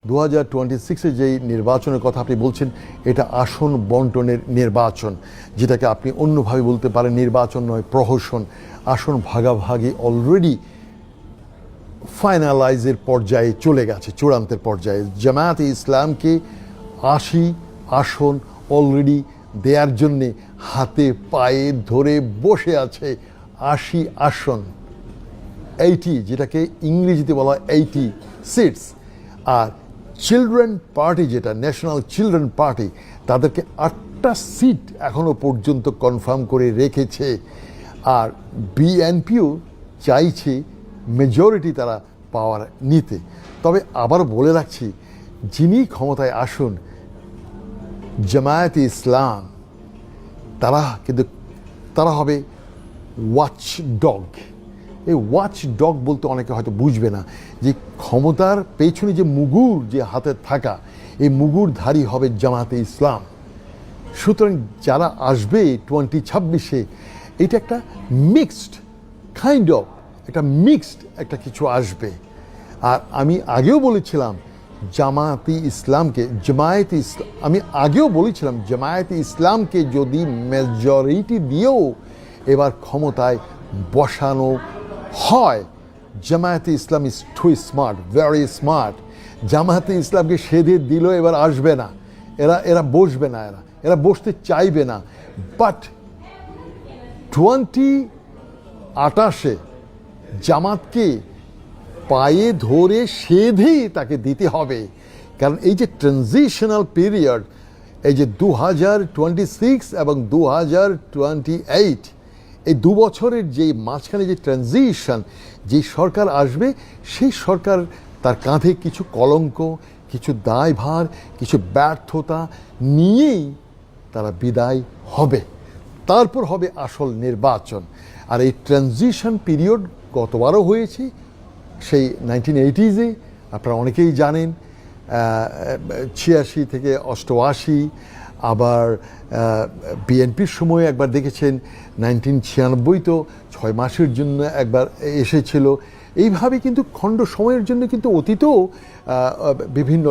2026-এ যেই নির্বাচনের কথা আপনি বলছেন, এটা আসন বন্টনের নির্বাচন, যেটাকে আপনি অন্যভাবে বলতে পারেন নির্বাচন নয়, প্রহসন। আসন ভাগাভাগি অলরেডি ফাইনালাইজের পর্যায়ে চলে গেছে, চূড়ান্তের পর্যায়ে। জামায়াতে ইসলামকে 80 আসন অলরেডি দেওয়ার জন্যে হাতে পায়ে ধরে বসে আছে। 80 আসন, 80, যেটাকে ইংরেজিতে বলা হয় 80 সিটস। আর চিলড্রেন পার্টি, যেটা ন্যাশনাল চিলড্রেন পার্টি, তাদেরকে 8টা সিট এখনো পর্যন্ত কনফার্ম করে রেখেছে। আর বিএনপিও চাইছে মেজরিটি তারা পাওয়ার নিতে। তবে আবার বলে রাখছি, যিনি ক্ষমতায় আসুন, জামায়াতে ইসলাম, তারা হবে ওয়াচ ডগ। এই ওয়াচ ডগ বলতে অনেকে হয়তো বুঝবে না যে ক্ষমতার পেছনে যে মুগুর যে হাতে থাকা, এই মুগুরধারী হবে জামায়াতে ইসলাম। সুতরাং যারা আসবে 2026-এ, এটা একটা মিক্সড কাইন্ড অফ, একটা মিক্সড একটা কিছু আসবে। আর আমি আগেও বলেছিলাম জামায়াতে ইসলামকে যদি মেজরিটি দিয়েও এবার ক্ষমতায় বসানো হয়, Jamaat-e Islam is too smart, very smart. Jamaat-e ইসলামকে সেধে দিল, এবার আসবে না, এরা বসবে না, এরা বসতে চাইবে না। বাট 2028-এ জামাতকে পায়ে ধরে সেধেই তাকে দিতে হবে। কারণ এই যে ট্রানজিশনাল পিরিয়ড, এই যে 2026 এবং 2028, এই 2 বছরের যে মাঝখানে যে ট্রানজিশন, যে সরকার আসবে, সেই সরকার তার কাঁধে কিছু কলঙ্ক, কিছু দায়ভার, কিছু ব্যর্থতা নিয়েই তারা বিদায় হবে। তারপর হবে আসল নির্বাচন। আর এই ট্রানজিশন পিরিয়ড গতবারও হয়েছে, সেই 1980s-এ, আপনারা অনেকেই জানেন। 86 থেকে 88, আবার বিএনপির সময় একবার দেখেছেন 1996, তো 6 মাসের জন্য একবার এসেছিল। এইভাবে কিন্তু খণ্ড সময়ের জন্য কিন্তু অতীতেও বিভিন্ন